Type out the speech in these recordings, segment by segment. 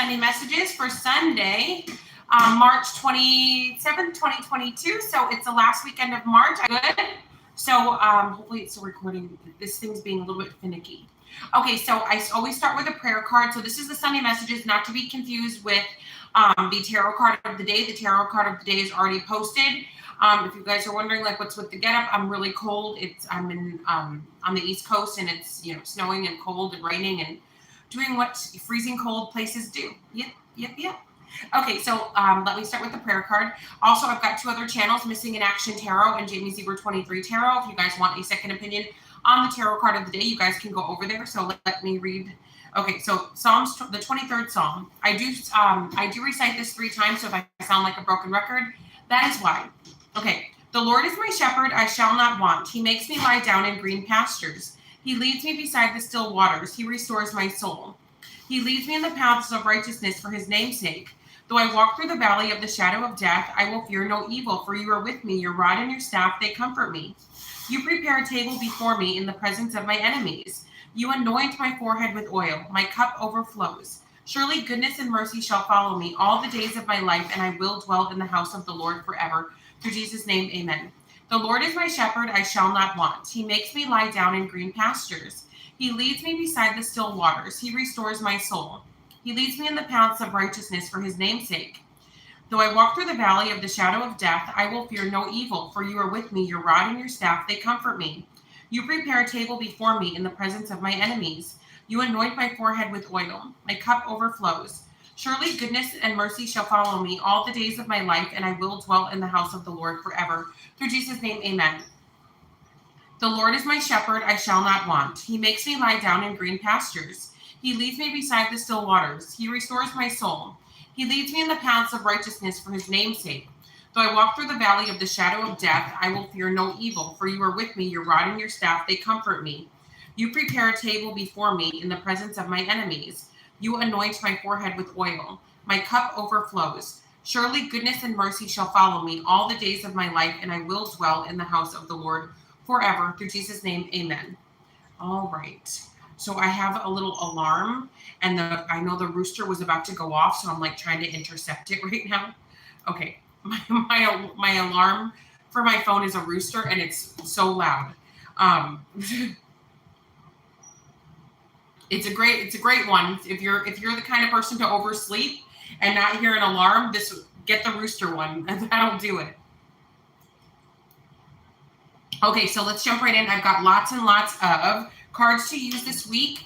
Sunday messages for Sunday, March 27th, 2022. So it's the last weekend of March. Good. So hopefully it's still recording. This thing's being a little bit finicky. Okay, so I always start with a prayer card. So this is the Sunday messages, not to be confused with the tarot card of the day. The tarot card of the day is already posted. If you guys are wondering, like, what's with the getup, I'm really cold. I'm in on the East Coast, and it's snowing and cold and raining and doing what freezing cold places do. Yep. Okay, so let me start with the prayer card. Also, I've got two other channels, Missing in Action Tarot and JAMIEZEBRA23 Tarot. If you guys want a second opinion on the tarot card of the day, you guys can go over there. So let me read. Okay, so Psalms, the 23rd Psalm. I do recite this 3 times, so if I sound like a broken record, that is why. Okay, the Lord is my shepherd, I shall not want. He makes me lie down in green pastures. He leads me beside the still waters. He restores my soul. He leads me in the paths of righteousness for his name's sake. Though I walk through the valley of the shadow of death, I will fear no evil, for you are with me. Your rod and your staff, they comfort me. You prepare a table before me in the presence of my enemies. You anoint my forehead with oil. My cup overflows. Surely goodness and mercy shall follow me all the days of my life, and I will dwell in the house of the Lord forever. Through Jesus' name, amen. The Lord is my shepherd, I shall not want. He makes me lie down in green pastures. He leads me beside the still waters. He restores my soul. He leads me in the paths of righteousness for his name's sake. Though I walk through the valley of the shadow of death, I will fear no evil, for you are with me. Your rod and your staff, they comfort me. You prepare a table before me in the presence of my enemies. You anoint my forehead with oil. My cup overflows. Surely goodness and mercy shall follow me all the days of my life, and I will dwell in the house of the Lord forever. Through Jesus' name, amen. The Lord is my shepherd, I shall not want. He makes me lie down in green pastures. He leads me beside the still waters. He restores my soul. He leads me in the paths of righteousness for his name's sake. Though I walk through the valley of the shadow of death, I will fear no evil, for you are with me. Your rod and your staff, they comfort me. You prepare a table before me in the presence of my enemies. You anoint my forehead with oil. My cup overflows. Surely goodness and mercy shall follow me all the days of my life, and I will dwell in the house of the Lord forever. Through Jesus' name, amen. All right. So I have a little alarm, and I know the rooster was about to go off, so I'm like trying to intercept it right now. Okay. My alarm for my phone is a rooster, and it's so loud. It's a great one. If you're the kind of person to oversleep and not hear an alarm, get the rooster one, and that'll do it. Okay, so let's jump right in. I've got lots and lots of cards to use this week.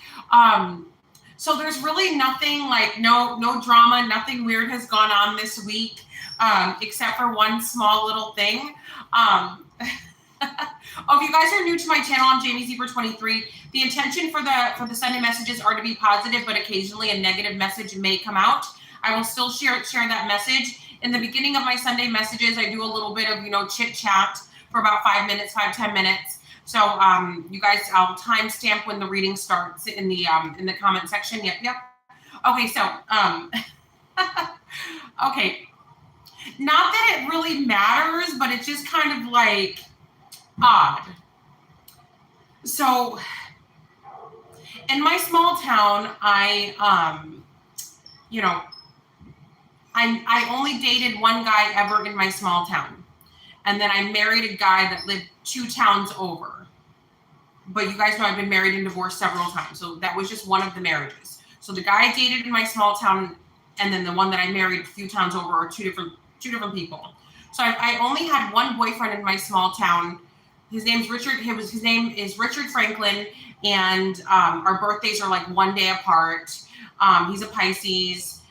So there's really nothing, like no drama, nothing weird has gone on this week, except for one small little thing. If you guys are new to my channel, I'm JAMIEZEBRA23. The intention for the Sunday messages are to be positive, but occasionally a negative message may come out. I will still share that message. In the beginning of my Sunday messages, I do a little bit of chit chat for about 5-10 minutes. So you guys, I'll timestamp when the reading starts in the comment section. Yep. Okay, so okay. Not that it really matters, but it's just kind of like odd. So in my small town, I only dated one guy ever in my small town. And then I married a guy that lived 2 towns over. But you guys know I've been married and divorced several times. So that was just one of the marriages. So the guy I dated in my small town, and then the one that I married a few towns over are two different people. So I only had one boyfriend in my small town. His name's Richard. His name is Richard Franklin, and our birthdays are like one day apart. He's a Pisces.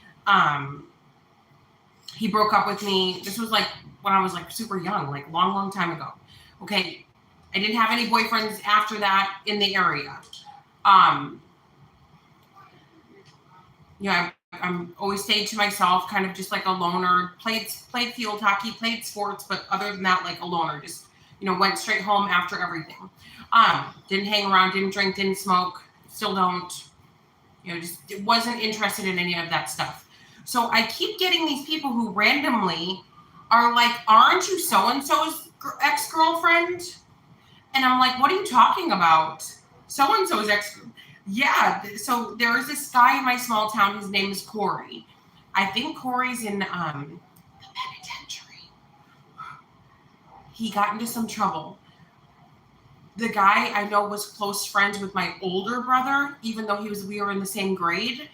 He broke up with me. This was like when I was like super young, like long time ago. Okay, I didn't have any boyfriends after that in the area. I'm always stayed to myself, kind of just like a loner. Played field hockey, played sports, but other than that, like a loner. Just went straight home after everything. Didn't hang around, didn't drink, didn't smoke, still don't. Just wasn't interested in any of that stuff. So I keep getting these people who randomly are like, aren't you so-and-so's ex-girlfriend? And I'm like, what are you talking about? So-and-so's ex. Yeah. So there is this guy in my small town. His name is Corey. I think Corey's in the penitentiary. He got into some trouble. The guy I know was close friends with my older brother, even though we were in the same grade.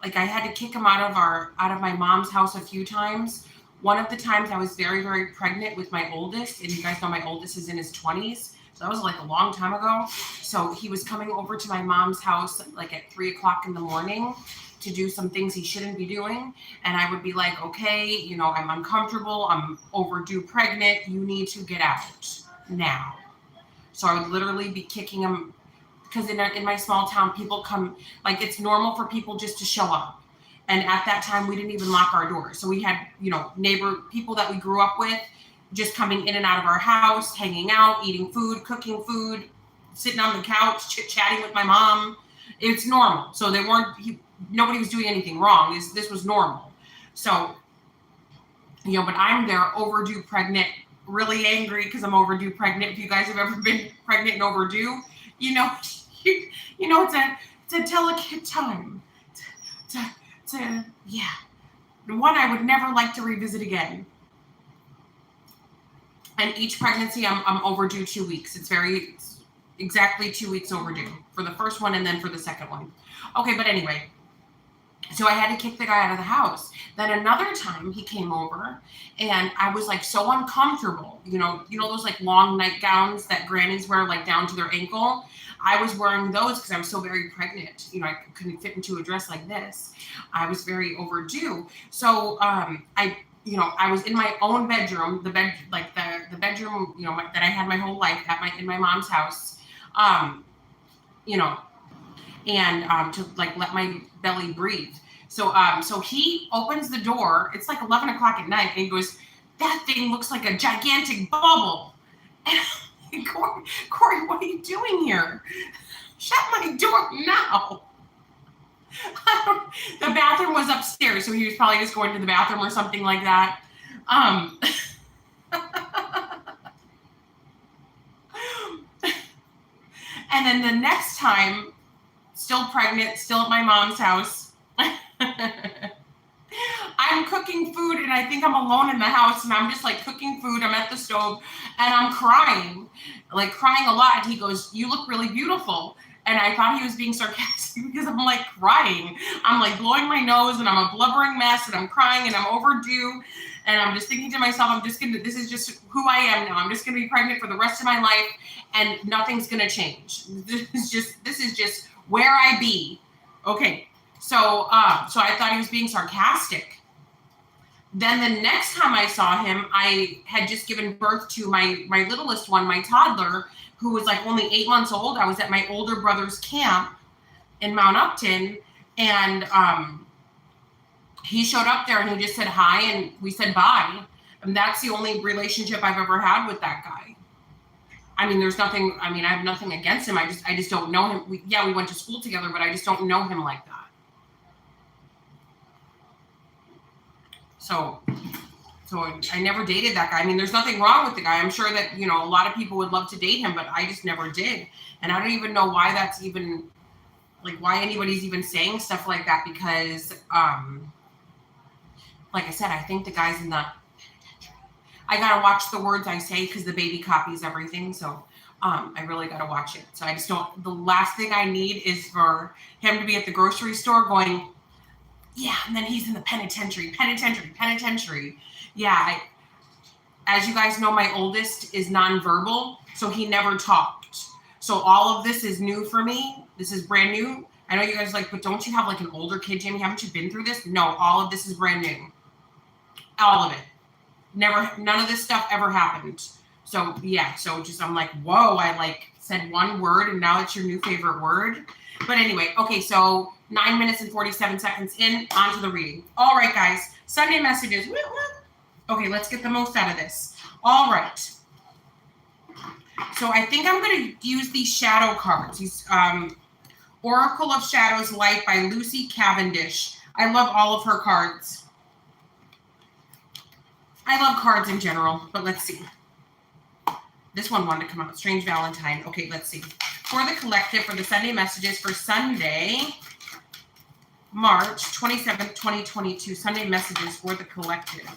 Like I had to kick him out of my mom's house a few times. One of the times I was very, very pregnant with my oldest, and you guys know my oldest is in his 20s. So that was like a long time ago. So he was coming over to my mom's house like at 3 o'clock in the morning to do some things he shouldn't be doing. And I would be like, okay, I'm uncomfortable. I'm overdue pregnant. You need to get out now. So I would literally be kicking him because in my small town, people come, like it's normal for people just to show up. And at that time, we didn't even lock our doors. So we had, neighbor people that we grew up with just coming in and out of our house, hanging out, eating food, cooking food, sitting on the couch, chit-chatting with my mom. It's normal. So nobody was doing anything wrong. This was normal. So, but I'm there overdue pregnant, really angry because I'm overdue pregnant. If you guys have ever been pregnant and overdue, it's a delicate time. Yeah. One I would never like to revisit again. And each pregnancy, I'm overdue 2 weeks. It's exactly 2 weeks overdue for the first one and then for the second one. Okay, but anyway, so I had to kick the guy out of the house. Then another time he came over and I was like so uncomfortable. Those like long nightgowns that grannies wear like down to their ankle. I was wearing those because I was so very pregnant. I couldn't fit into a dress like this. I was very overdue. So I was in my own bedroom, the bedroom, that I had my whole life in my mom's house, and to like let my belly breathe. So he opens the door. It's like 11 o'clock at night, and he goes, "That thing looks like a gigantic bubble." And Corey, what are you doing here? Shut my door now. The bathroom was upstairs, so he was probably just going to the bathroom or something like that. And then the next time, still pregnant, still at my mom's house, I'm cooking food and I think I'm alone in the house and I'm just like cooking food. I'm at the stove and I'm crying a lot. And he goes, "You look really beautiful." And I thought he was being sarcastic because I'm like crying. I'm like blowing my nose and I'm a blubbering mess and I'm crying and I'm overdue. And I'm just thinking to myself, this is just who I am now. I'm just going to be pregnant for the rest of my life and nothing's going to change. This is just where I be. Okay. So I thought he was being sarcastic. Then the next time I saw him, I had just given birth to my littlest one, my toddler, who was like only 8 months old. I was at my older brother's camp in Mount Upton, and he showed up there and he just said hi and we said bye. And that's the only relationship I've ever had with that guy. I mean, I have nothing against him. I just don't know him. We went to school together, but I just don't know him like that. So I never dated that guy. I mean, there's nothing wrong with the guy. I'm sure that, a lot of people would love to date him, but I just never did. And I don't even know why that's even, like, why anybody's even saying stuff like that, because, like I said, I think the guy's in the, I got to watch the words I say because the baby copies everything. So I really got to watch it. So I just don't, the last thing I need is for him to be at the grocery store going, "Yeah, and then he's in the penitentiary. Yeah, as you guys know, my oldest is nonverbal, so he never talked. So all of this is new for me. This is brand new. I know you guys are like, "But don't you have like an older kid, Jamie? Haven't you been through this?" No, all of this is brand new. All of it. None of this stuff ever happened. So yeah, I'm like, whoa, I like said one word and now it's your new favorite word. But anyway, okay, so 9 minutes and 47 seconds in, on to the reading. All right, guys, Sunday messages. Okay, let's get the most out of this. All right. So I think I'm going to use these shadow cards. These Oracle of Shadows Light by Lucy Cavendish. I love all of her cards. I love cards in general, but let's see. This one wanted to come out. Strange Valentine. Okay, let's see. For the collective, for the Sunday messages for Sunday, March 27th, 2022. Sunday messages for the collective.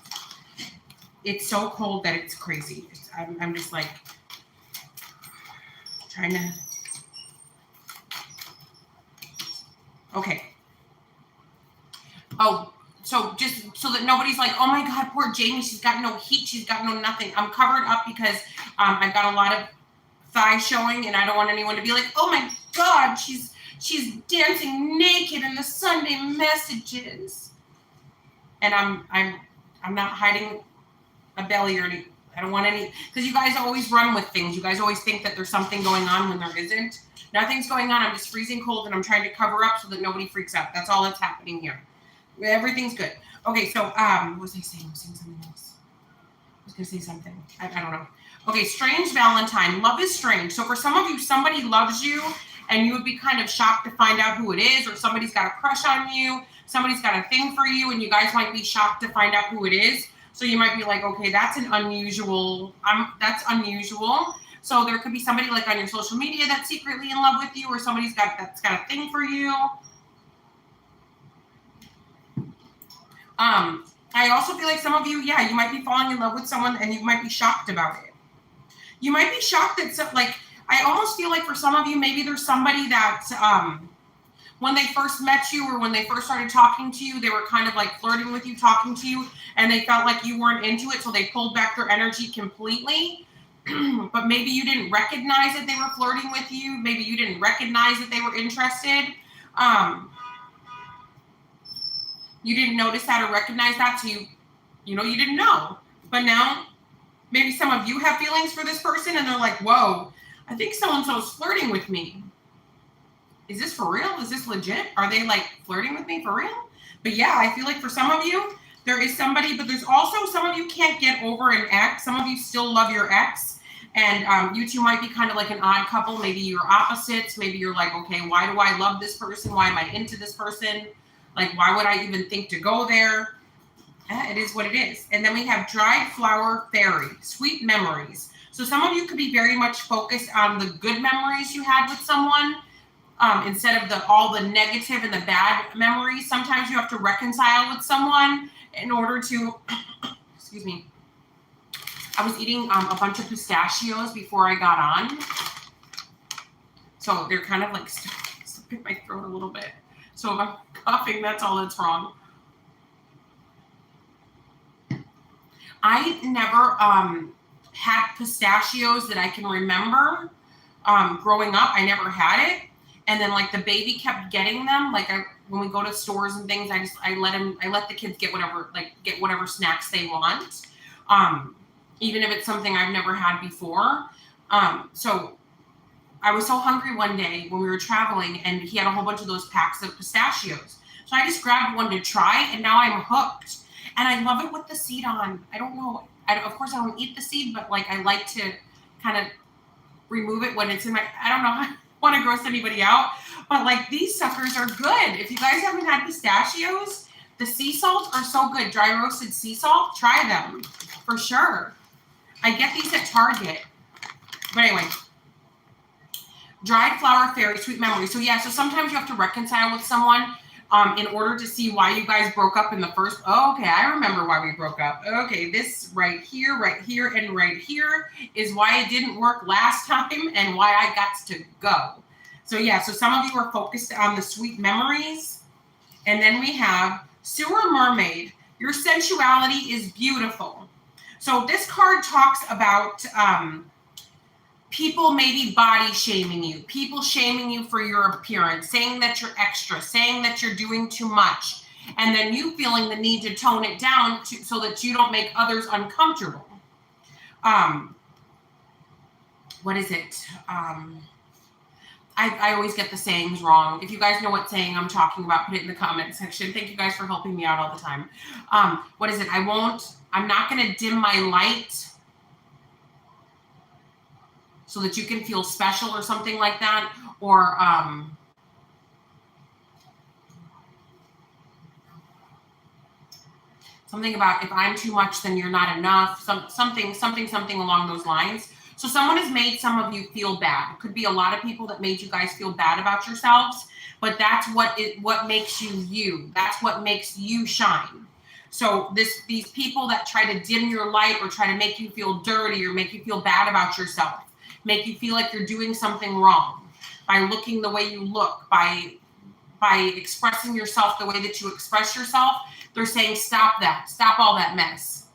It's so cold that it's crazy. I'm just like trying to. Okay. Oh, so just so that nobody's like, oh my God, poor Jamie, she's got no heat, she's got no nothing. I'm covered up because I've got a lot of thigh showing, and I don't want anyone to be like, oh my God, she's dancing naked in the Sunday messages. And I'm not hiding a belly or anything. I don't want any, because you guys always run with things. You guys always think that there's something going on when there isn't. Nothing's going on. I'm just freezing cold, and I'm trying to cover up so that nobody freaks out. That's all that's happening here. Everything's good. Okay, so what was I saying? I was saying something else. I was gonna say something. I don't know. Okay, Strange Valentine. Love is strange. So for some of you, somebody loves you, and you would be kind of shocked to find out who it is, or somebody's got a crush on you, somebody's got a thing for you, and you guys might be shocked to find out who it is. So you might be like, okay, that's unusual. That's unusual. So there could be somebody like on your social media that's secretly in love with you, or somebody's that's got a thing for you. I also feel like some of you, yeah, you might be falling in love with someone and you might be shocked about it. You might be shocked that, like, I almost feel like for some of you, maybe there's somebody that, when they first met you or when they first started talking to you, they were kind of like flirting with you, talking to you, and they felt like you weren't into it, so they pulled back their energy completely. But maybe you didn't recognize that they were flirting with you. Maybe you didn't recognize that they were interested. You didn't notice that or recognize that, so you know, you didn't know. But now, maybe some of you have feelings for this person, and they're like, whoa, I think so-and-so's flirting with me. Is this for real? Is this legit? Are they like flirting with me for real? But yeah, I feel like for some of you, there is somebody, but there's also some of you can't get over an ex. Some of you still love your ex. And you two might be kind of like an odd couple. Maybe you're opposites. Maybe you're like, okay, why do I love this person? Why am I into this person? Like, why would I even think to go there? It is what it is. And then we have Dried Flower Fairy, Sweet Memories. So some of you could be very much focused on the good memories you had with someone, instead of all the negative and the bad memories. Sometimes you have to reconcile with someone in order to, excuse me. I was eating a bunch of pistachios before I got on. So they're kind of like stuck in my throat a little bit. So if I'm coughing, that's all that's wrong. I never had pistachios that I can remember growing up. I never had it. And then like the baby kept getting them. Like when we go to stores and things, I let the kids get whatever snacks they want. Even if it's something I've never had before. So I was so hungry one day when we were traveling, and he had a whole bunch of those packs of pistachios. So I just grabbed one to try, and now I'm hooked. And I love it with the seed on. I don't know. Of course, I don't eat the seed, but like I like to kind of remove it when it's in my, I don't know, I don't want to gross anybody out. But like these suckers are good. If you guys haven't had pistachios, the sea salt are so good. Dry roasted sea salt, try them for sure. I get these at Target. But anyway. Dried Flower Fairy, Sweet Memory. So yeah, so sometimes you have to reconcile with someone in order to see why you guys broke up in the first. Oh, okay, I remember why we broke up. Okay, this right here, and right here is why it didn't work last time and why I got to go. So yeah, so some of you are focused on the sweet memories. And then we have Sewer Mermaid. Your sensuality is beautiful. So this card talks about people maybe body shaming you, people shaming you for your appearance, saying that you're extra, saying that you're doing too much, and then you feeling the need to tone it down so that you don't make others uncomfortable. What is it? I always get the sayings wrong. If you guys know what saying I'm talking about, put it in the comment section. Thank you guys for helping me out all the time. What is it? I'm not going to dim my light so that you can feel special or something like that. Or something about if I'm too much, then you're not enough. Something along those lines. So someone has made some of you feel bad. It could be a lot of people that made you guys feel bad about yourselves, but that's what makes you you. That's what makes you shine. So these people that try to dim your light or try to make you feel dirty or make you feel bad about yourself, make you feel like you're doing something wrong by looking the way you look, by expressing yourself the way that you express yourself, they're saying, stop that. Stop all that mess.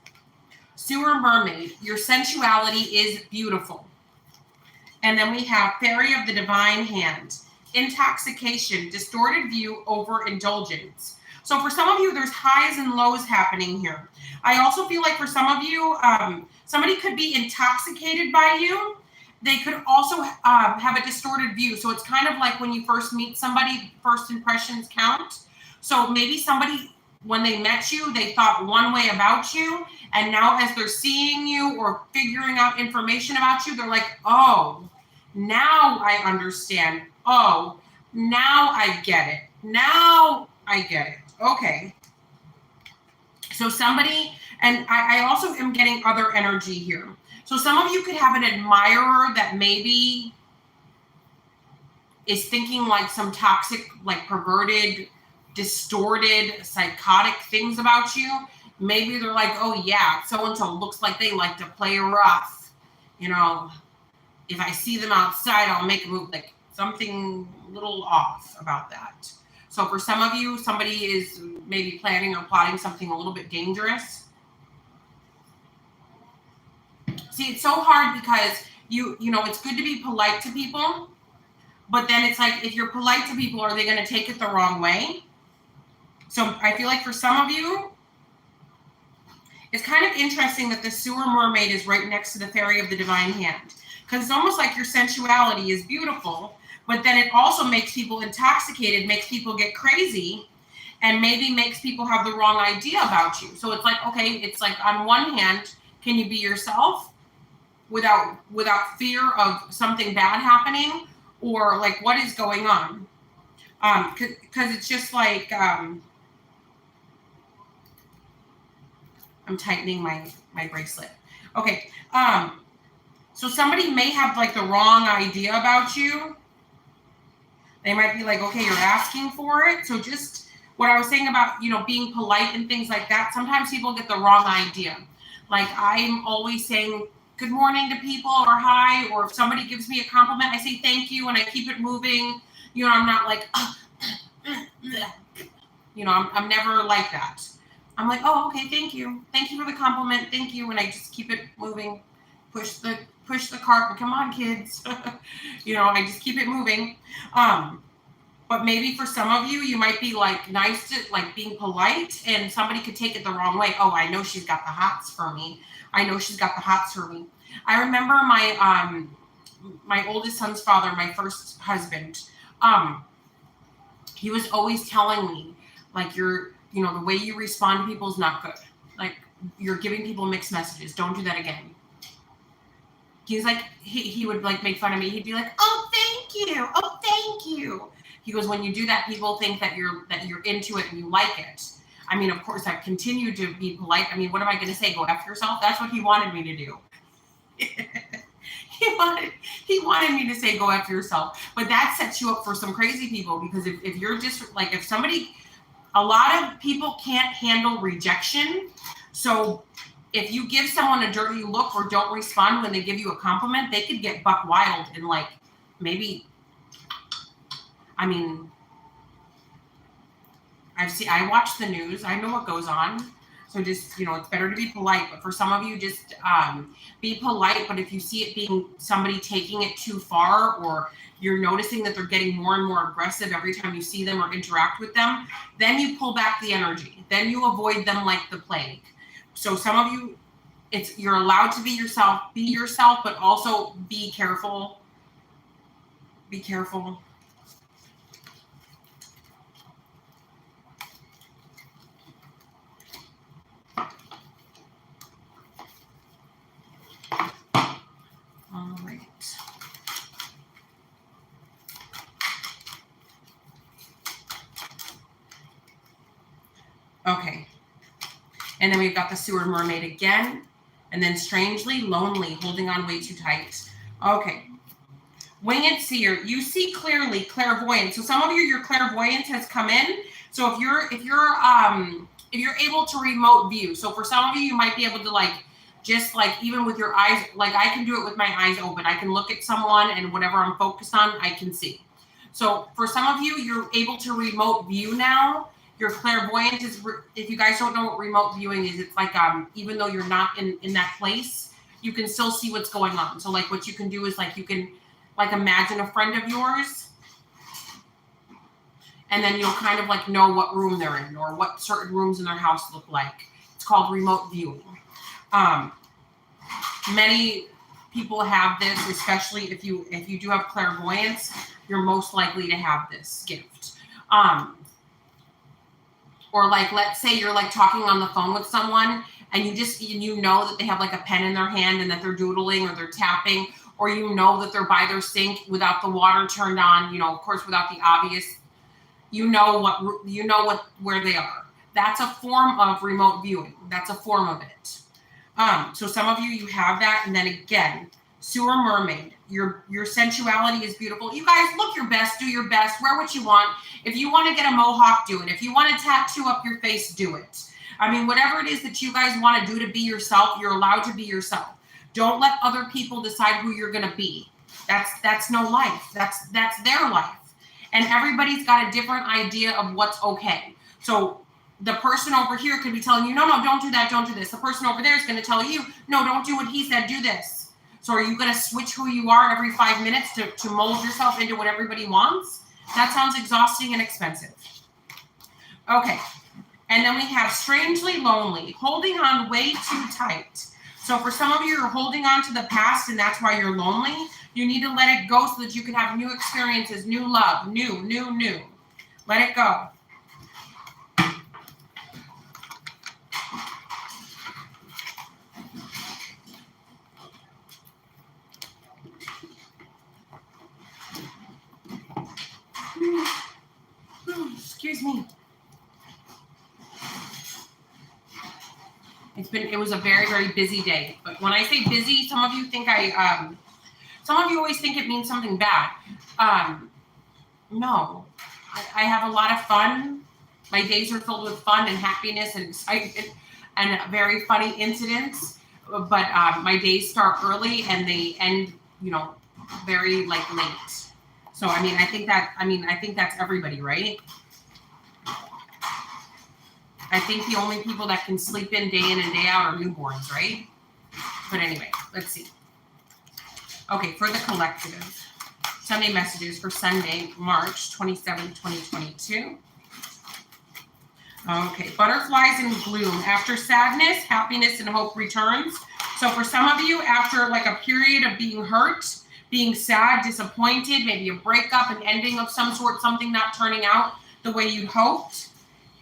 Sewer Mermaid, your sensuality is beautiful. And then we have Fairy of the Divine Hand, intoxication, distorted view, overindulgence. So for some of you, there's highs and lows happening here. I also feel like for some of you, somebody could be intoxicated by you. They could also have a distorted view. So it's kind of like when you first meet somebody, first impressions count. So maybe somebody, when they met you, they thought one way about you. And now as they're seeing you or figuring out information about you, they're like, oh, now I understand. Oh, now I get it. Now I get it. Okay. So somebody, and I also am getting other energy here. So some of you could have an admirer that maybe is thinking like some toxic, like perverted, distorted, psychotic things about you. Maybe they're like, oh yeah, so-and-so looks like they like to play rough. You know, if I see them outside, I'll make a move, like something a little off about that. So for some of you, somebody is maybe planning or plotting something a little bit dangerous. See, it's so hard because you know, it's good to be polite to people, but then it's like, if you're polite to people, are they going to take it the wrong way? So I feel like for some of you, it's kind of interesting that the Sewer Mermaid is right next to the Fairy of the Divine Hand, because it's almost like your sensuality is beautiful, but then it also makes people intoxicated, makes people get crazy, and maybe makes people have the wrong idea about you. So it's like, okay, it's like on one hand, can you be yourself without fear of something bad happening, or like what is going on? Because it's just like, I'm tightening my bracelet. Okay. So somebody may have like the wrong idea about you. They might be like, okay, you're asking for it. So just what I was saying about, you know, being polite and things like that. Sometimes people get the wrong idea. Like I'm always saying good morning to people or hi, or if somebody gives me a compliment, I say thank you and I keep it moving. You know, I'm not like, you know, I'm never like that. I'm like, oh, okay, thank you. Thank you for the compliment. Thank you. And I just keep it moving. Push the cart. Come on, kids. You know, I just keep it moving. But maybe for some of you, you might be like nice to like being polite, and somebody could take it the wrong way. Oh, I know she's got the hots for me. I know she's got the hots for me. I remember my oldest son's father, my first husband. He was always telling me, like, you know, the way you respond to people is not good. Like, you're giving people mixed messages. Don't do that again. He's like, he would like make fun of me. He'd be like, oh, thank you. Oh, thank you. He goes, when you do that, people think that you're into it and you like it. I mean, of course, I've continued to be polite. I mean, what am I going to say? Go after yourself? That's what he wanted me to do. He wanted me to say go after yourself. But that sets you up for some crazy people, because if you're just like, if somebody, a lot of people can't handle rejection. So if you give someone a dirty look or don't respond when they give you a compliment, they could get buck wild and like maybe, I mean, I watch the news. I know what goes on. So just, you know, it's better to be polite. But for some of you, just be polite. But if you see it being somebody taking it too far, or you're noticing that they're getting more and more aggressive every time you see them or interact with them, then you pull back the energy. Then you avoid them like the plague. So some of you, you're allowed to be yourself, but also be careful. Be careful. All right. Okay. And then we've got the Sewer Mermaid again. And then strangely lonely, holding on way too tight. Okay. Winged seer, you see clearly, clairvoyance. So some of you, your clairvoyance has come in. So if you're able to remote view. So for some of you, you might be able to like, just like even with your eyes, like I can do it with my eyes open. I can look at someone and whatever I'm focused on, I can see. So for some of you, you're able to remote view now. Your clairvoyance is, if you guys don't know what remote viewing is, it's like, even though you're not in that place, you can still see what's going on. So like what you can do is like, you can like imagine a friend of yours, and then you'll kind of like know what room they're in or what certain rooms in their house look like. It's called remote viewing. Many people have this, especially if you do have clairvoyance, you're most likely to have this gift. Or like, let's say you're like talking on the phone with someone and you know that they have like a pen in their hand and that they're doodling or they're tapping, or you know that they're by their sink without the water turned on, of course, without the obvious, where they are. That's a form of remote viewing. That's a form of it. So some of you have that. And then again, sewer mermaid, your sensuality is beautiful. You guys look your best, do your best, wear what you want. If you want to get a mohawk, do it. If you want to tattoo up your face, do it. I mean, whatever it is that you guys want to do to be yourself, you're allowed to be yourself. Don't let other people decide who you're going to be. That's no life. That's their life. And everybody's got a different idea of what's okay. So the person over here could be telling you, no, don't do that, don't do this. The person over there is going to tell you, no, don't do what he said, do this. So are you going to switch who you are every 5 minutes to mold yourself into what everybody wants? That sounds exhausting and expensive. Okay. And then we have strangely lonely, holding on way too tight. So for some of you, you're holding on to the past and that's why you're lonely. You need to let it go so that you can have new experiences, new love, new. Let it go. Excuse me. It was a very, very busy day. But when I say busy, some of you think some of you always think it means something bad. No, I have a lot of fun. My days are filled with fun and happiness and excitement and very funny incidents. But my days start early and they end, very like late. So, I think that's everybody, right? I think the only people that can sleep in and day out are newborns, right? But anyway, let's see. Okay, for the collective, Sunday messages for Sunday, March 27th, 2022. Okay, butterflies in bloom. After sadness, happiness and hope returns. So for some of you, after like a period of being hurt, being sad, disappointed, maybe a breakup, an ending of some sort, something not turning out the way you hoped,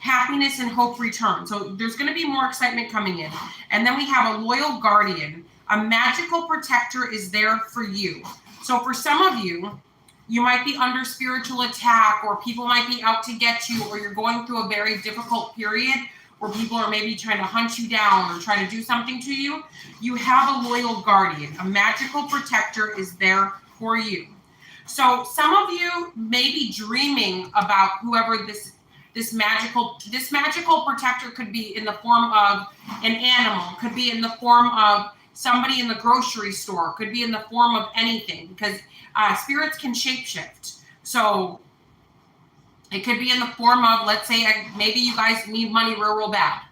happiness and hope return. So there's going to be more excitement coming in. And then we have a loyal guardian. A magical protector is there for you. So for some of you, you might be under spiritual attack, or people might be out to get you, or you're going through a very difficult period where people are maybe trying to hunt you down or trying to do something to you. You have a loyal guardian. A magical protector is there for you. So some of you may be dreaming about whoever this magical protector could be in the form of an animal, could be in the form of somebody in the grocery store, could be in the form of anything, because spirits can shapeshift. So it could be in the form of, let's say, maybe you guys need money real bad.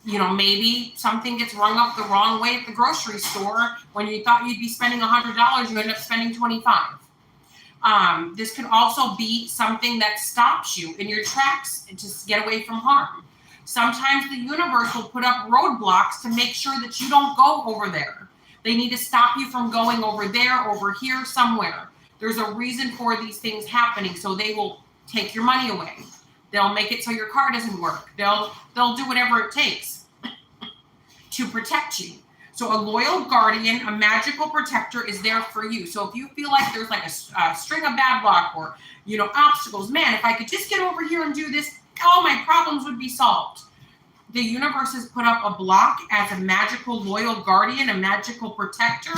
Maybe something gets rung up the wrong way at the grocery store. When you thought you'd be spending $100, you end up spending $25. This could also be something that stops you in your tracks to get away from harm. Sometimes the universe will put up roadblocks to make sure that you don't go over there. They need to stop you from going over there, over here, somewhere. There's a reason for these things happening, so they will take your money away. They'll make it so your car doesn't work. They'll do whatever it takes to protect you. So a loyal guardian, a magical protector is there for you. So if you feel like there's like a string of bad luck or, obstacles, man, if I could just get over here and do this, all my problems would be solved. the universe has put up a block as a magical loyal guardian, a magical protector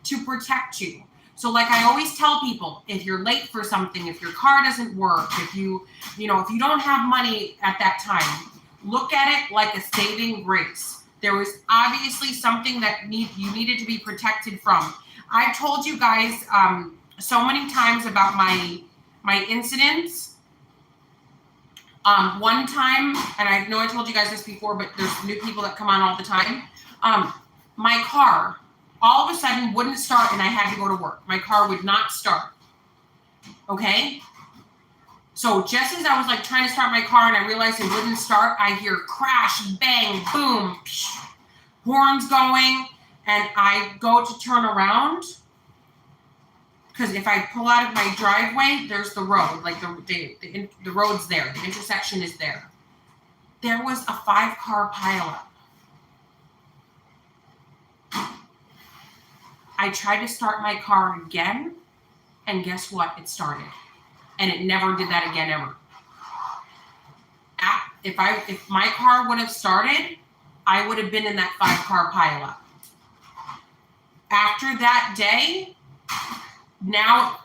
to protect you. So like I always tell people, if you're late for something, if your car doesn't work, if you don't have money at that time, look at it like a saving grace. There was obviously something that you needed to be protected from. I've told you guys so many times about my incidents. One time, and I know I told you guys this before, but there's new people that come on all the time. My car all of a sudden wouldn't start and I had to go to work. My car would not start. Okay? So just as I was like trying to start my car and I realized it wouldn't start, I hear crash, bang, boom, psh, horns going, and I go to turn around. Because if I pull out of my driveway, there's the road, like the road's there, the intersection is there. There was a 5-car pileup. I tried to start my car again, and guess what? It started. And it never did that again ever. If my car would have started, I would have been in that 5-car pileup. After that day, now,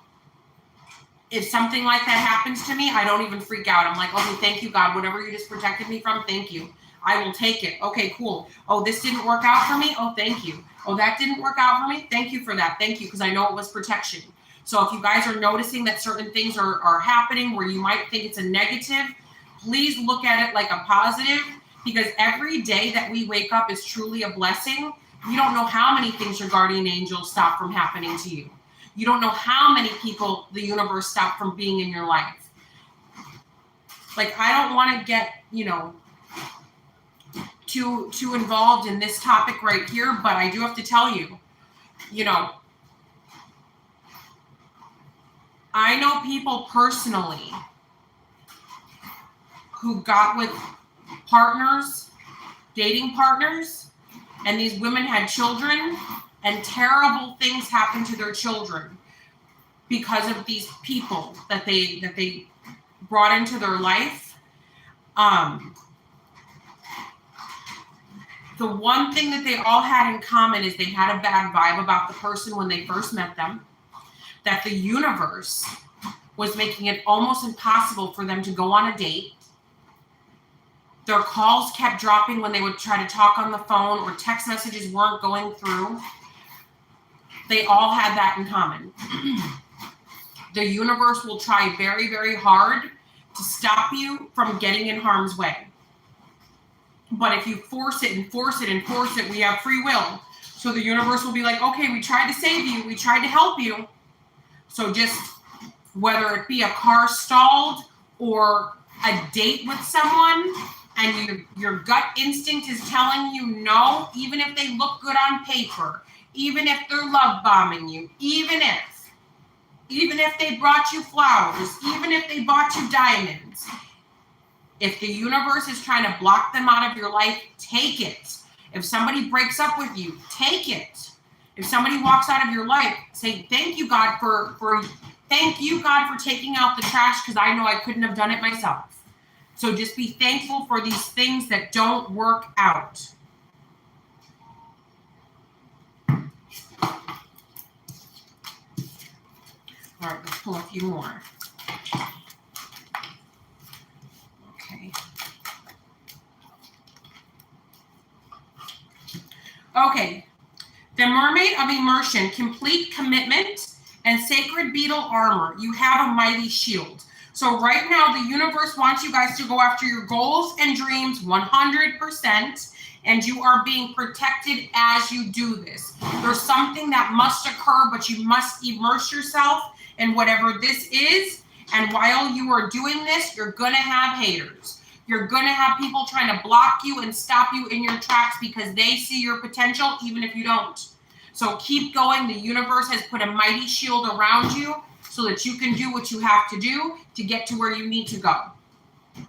if something like that happens to me, I don't even freak out. I'm like, okay, thank you, God. Whatever you just protected me from, thank you. I will take it. Okay, cool. Oh, this didn't work out for me? Oh, thank you. Oh, that didn't work out for me? Thank you for that. Thank you, because I know it was protection. So if you guys are noticing that certain things are happening where you might think it's a negative, please look at it like a positive, because every day that we wake up is truly a blessing. You don't know how many things your guardian angels stop from happening to you. You don't know how many people the universe stopped from being in your life. Like, I don't want to get, too involved in this topic right here, but I do have to tell you, I know people personally who got with partners, dating partners, and these women had children, and terrible things happened to their children because of these people that they brought into their life. The one thing that they all had in common is they had a bad vibe about the person when they first met them, that the universe was making it almost impossible for them to go on a date. Their calls kept dropping when they would try to talk on the phone, or text messages weren't going through. They all had that in common. The universe will try very, very hard to stop you from getting in harm's way. But if you force it and force it and force it, we have free will. So the universe will be like, okay, we tried to save you. We tried to help you. So just, whether it be a car stalled or a date with someone, and your gut instinct is telling you no, even if they look good on paper, even if they're love bombing you, even if they brought you flowers, even if they bought you diamonds, if the universe is trying to block them out of your life, take it. If somebody breaks up with you, take it. If somebody walks out of your life, say, thank you, God, for taking out the trash, because I know I couldn't have done it myself. So just be thankful for these things that don't work out. All right, let's pull a few more. Okay. Okay. The Mermaid of Immersion, complete commitment and sacred beetle armor. You have a mighty shield. So right now, the universe wants you guys to go after your goals and dreams 100%, and you are being protected as you do this. There's something that must occur, but you must immerse yourself in whatever this is. And while you are doing this, you're going to have haters. You're going to have people trying to block you and stop you in your tracks because they see your potential, even if you don't. So keep going. The universe has put a mighty shield around you so that you can do what you have to do to get to where you need to go.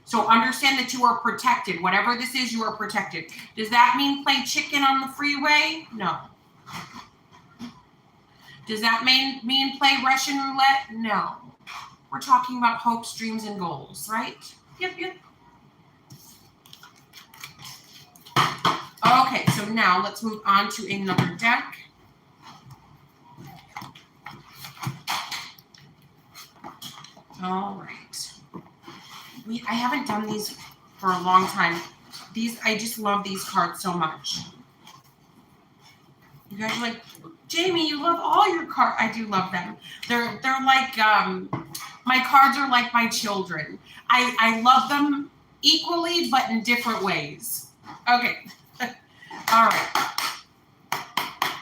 So understand that you are protected. Whatever this is, you are protected. Does that mean play chicken on the freeway? No. Does that mean play Russian roulette? No. We're talking about hopes, dreams, and goals, right? Yep. Okay, so now let's move on to another deck. All right. I haven't done these for a long time. I just love these cards so much. You guys are like, Jamie, you love all your cards. I do love them. They're like, my cards are like my children. I love them equally, but in different ways. Okay. All right.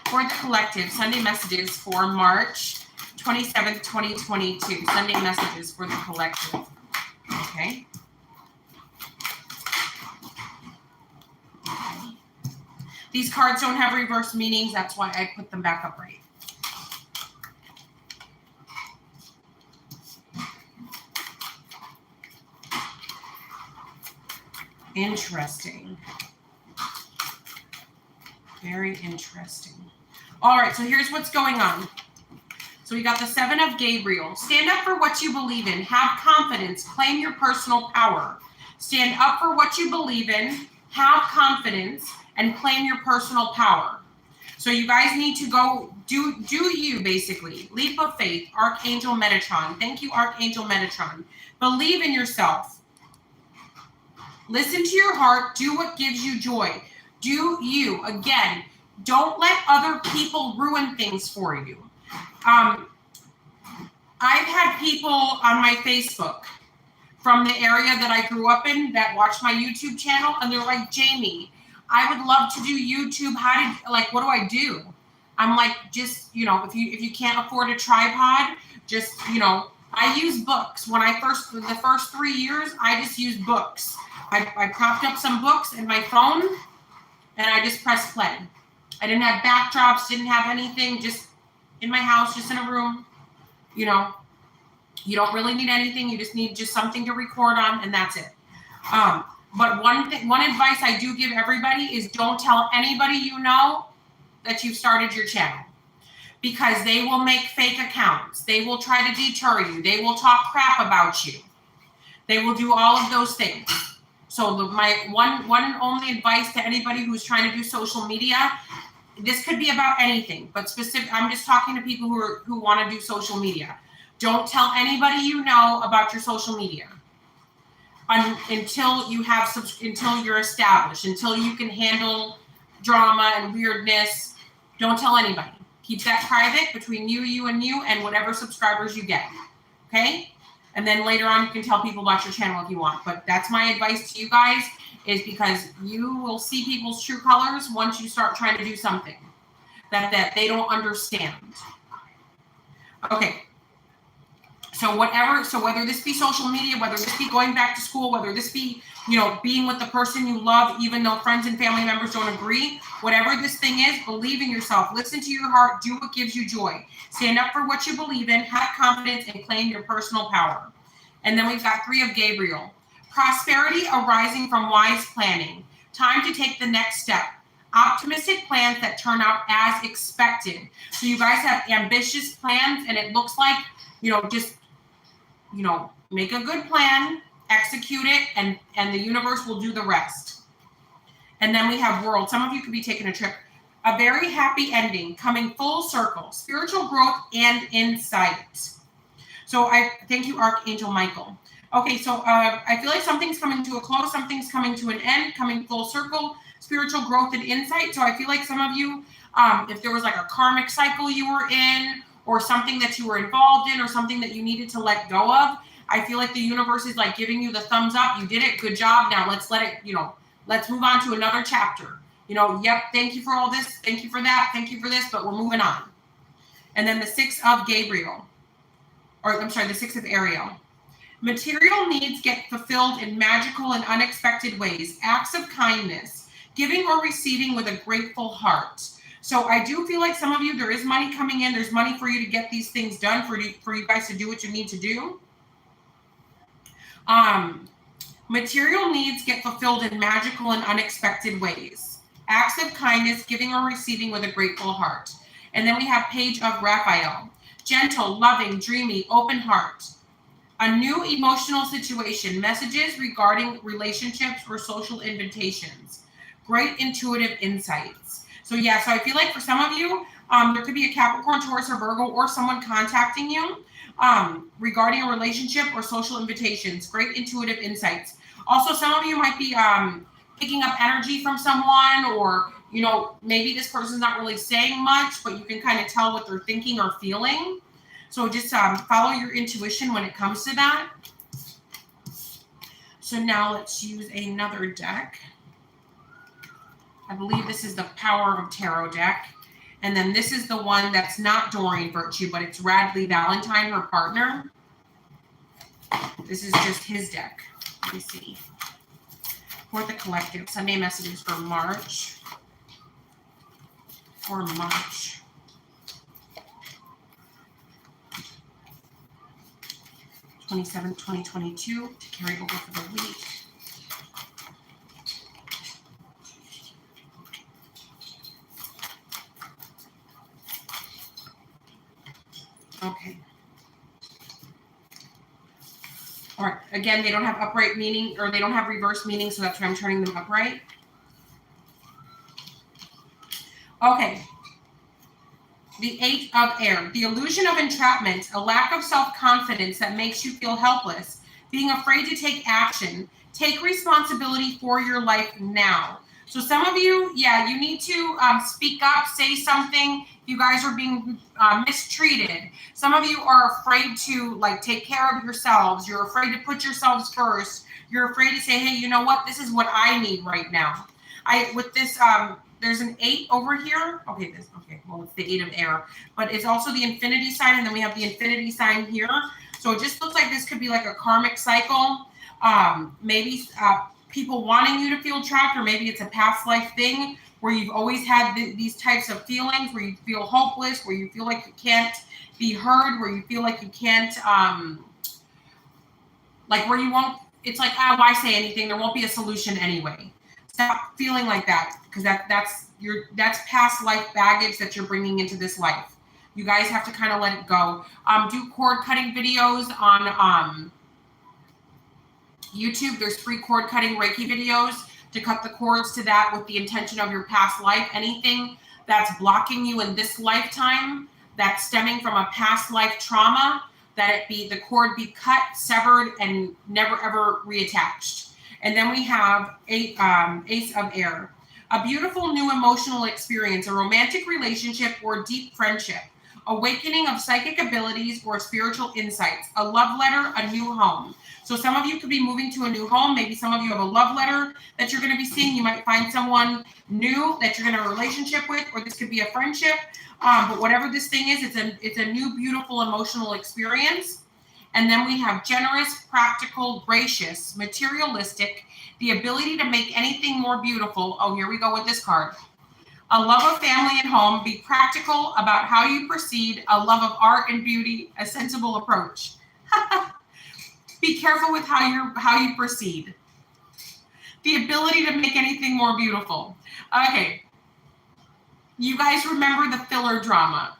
For the collective, Sunday messages for March 27th, 2022. Sunday messages for the collective. Okay. These cards don't have reverse meanings. That's why I put them back up right. Interesting. Very interesting. All right, so here's what's going on. So we got the 7 of Gabriel. Stand up for what you believe in. Have confidence. Claim your personal power. Stand up for what you believe in. Have confidence and claim your personal power. So you guys need to go do you, basically. Leap of faith, Archangel Metatron. Thank you, Archangel Metatron. Believe in yourself. Listen to your heart. Do what gives you joy. Do you. Again, don't let other people ruin things for you. I've had people on my Facebook from the area that I grew up in that watch my YouTube channel, and they're like, Jamie, I would love to do YouTube. What do I do? I'm like, just, if you can't afford a tripod, just, I use books. The first 3 years, I just used books. I propped up some books in my phone, and I just pressed play. I didn't have backdrops, didn't have anything, just in my house, just in a room. You don't really need anything. You just need something to record on, and that's it. But one advice I do give everybody is don't tell anybody you know that you've started your channel, because they will make fake accounts. They will try to deter you. They will talk crap about you. They will do all of those things. So my one and only advice to anybody who's trying to do social media, this could be about anything, but I'm just talking to people who want to do social media. Don't tell anybody you know about your social media until you're established, until you can handle drama and weirdness. Don't tell anybody. Keep that private between you, and whatever subscribers you get. Okay? And then later on, you can tell people about your channel if you want. But that's my advice to you guys, is because you will see people's true colors once you start trying to do something that they don't understand. Okay. So whether this be social media, whether this be going back to school, whether this be, being with the person you love, even though friends and family members don't agree, whatever this thing is, believe in yourself. Listen to your heart. Do what gives you joy. Stand up for what you believe in. Have confidence and claim your personal power. And then we've got 3 of Gabriel. Prosperity arising from wise planning. Time to take the next step. Optimistic plans that turn out as expected. So you guys have ambitious plans, and it looks like, make a good plan, execute it, and the universe will do the rest. And then we have World. Some of you could be taking a trip. A very happy ending, coming full circle, spiritual growth and insight. So I thank you, Archangel Michael. Okay, so I feel like something's coming to a close, something's coming to an end, coming full circle, spiritual growth and insight. So I feel like some of you, if there was like a karmic cycle you were in, or something that you were involved in, or something that you needed to let go of, I feel like the universe is like giving you the thumbs up. You did it. Good job. Now let's let it, let's move on to another chapter. Yep, thank you for all this. Thank you for that. Thank you for this, but we're moving on. And then the 6 of Gabriel, the 6 of Ariel. Material needs get fulfilled in magical and unexpected ways. Acts of kindness, giving or receiving with a grateful heart. So I do feel like some of you, there is money coming in. There's money for you to get these things done, for you guys to do what you need to do. Material needs get fulfilled in magical and unexpected ways. Acts of kindness, giving or receiving with a grateful heart. And then we have Page of Raphael. Gentle, loving, dreamy, open heart. A new emotional situation. Messages regarding relationships or social invitations. great intuitive insights. So yeah, so I feel like for some of you, there could be a Capricorn, Taurus, or Virgo, or someone contacting you regarding a relationship or social invitations. Great intuitive insights. Also, some of you might be picking up energy from someone, or, you know, maybe this person's not really saying much, but you can kind of tell what they're thinking or feeling. So just follow your intuition when it comes to that. So now let's use another deck. I believe this is the Power of Tarot deck. And then this is the one that's not Doreen Virtue, but it's Radley Valentine, her partner. This is just his deck. Let me see. For the collective, Sunday messages for March. For March. 27th, 2022 to carry over for the week. Okay. All right. Again, they don't have upright meaning, or they don't have reverse meaning, so that's why I'm turning them upright. Okay. The 8 of Air. The illusion of entrapment, a lack of self-confidence that makes you feel helpless, being afraid to take action. Take responsibility for your life now. So some of you, yeah, you need to speak up, say something. You guys are being mistreated. Some of you are afraid to like take care of yourselves. You're afraid to put yourselves first. You're afraid to say, hey, you know what? This is what I need right now. With this, there's an 8 over here. Okay, well, it's the 8 of Air, but it's also the infinity sign, and then we have the infinity sign here. So it just looks like this could be like a karmic cycle. Maybe people wanting you to feel trapped, or maybe it's a past life thing where you've always had these types of feelings, where you feel hopeless, where you feel like you can't be heard, where you feel like you can't, like where you won't, it's like, why say anything? There won't be a solution anyway. Stop feeling like that, because that's past life baggage that you're bringing into this life. You guys have to kind of let it go. Do cord cutting videos on YouTube. There's free cord cutting Reiki videos to cut the cords to that with the intention of your past life. Anything that's blocking you in this lifetime, that's stemming from a past life trauma, that the cord be cut, severed, and never ever reattached. And then we have Ace of Air. A beautiful new emotional experience, a romantic relationship or deep friendship, awakening of psychic abilities or spiritual insights, a love letter, a new home. So some of you could be moving to a new home. Maybe some of you have a love letter that you're going to be seeing. You might find someone new that you're going to have a relationship with, or this could be a friendship. But whatever this thing is, it's a new, beautiful emotional experience. And then we have generous, practical, gracious, materialistic, the ability to make anything more beautiful. Oh, here we go with this card. A love of family and home, be practical about how you proceed, a love of art and beauty, a sensible approach. Be careful with how you proceed. The ability to make anything more beautiful. Okay. You guys remember the filler drama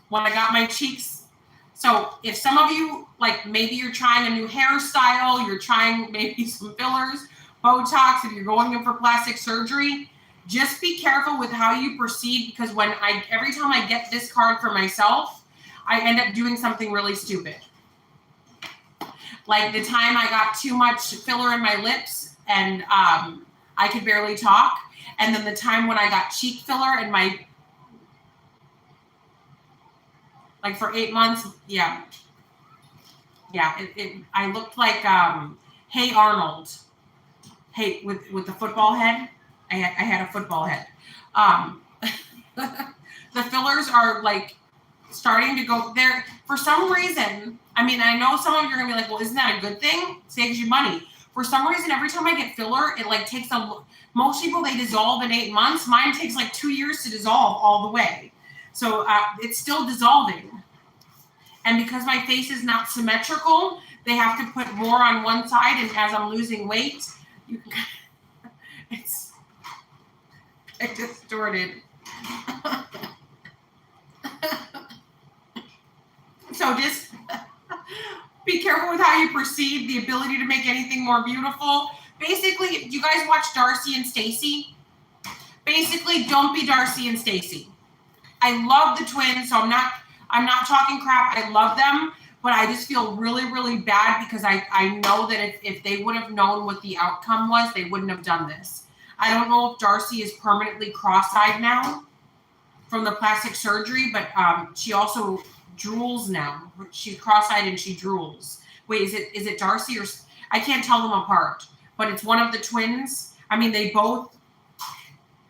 when I got my cheeks. So if some of you, like maybe you're trying a new hairstyle, you're trying maybe some fillers, Botox, if you're going in for plastic surgery, just be careful with how you proceed, because every time I get this card for myself, I end up doing something really stupid. Like the time I got too much filler in my lips and I could barely talk. And then the time when I got cheek filler in my, like for 8 months, yeah. I looked like Hey Arnold. Hey, with the football head. I had a football head. The fillers are like starting to go there for some reason. I mean, I know some of you are gonna be like, well, isn't that a good thing? It saves you money. For some reason, every time I get filler, it like takes most people, they dissolve in 8 months. Mine takes like 2 years to dissolve all the way. So it's still dissolving. And because my face is not symmetrical, they have to put more on one side. And as I'm losing weight, it's distorted. So just be careful with how you proceed, the ability to make anything more beautiful. Basically, you guys watch Darcy and Stacy? Basically, don't be Darcy and Stacy. I love the twins, so I'm not talking crap. I love them, but I just feel really, really bad because I know that if they would have known what the outcome was, they wouldn't have done this. I don't know if Darcy is permanently cross-eyed now from the plastic surgery, but she also drools now. She's cross-eyed and she drools. Wait, is it Darcy or I can't tell them apart, but it's one of the twins. I mean,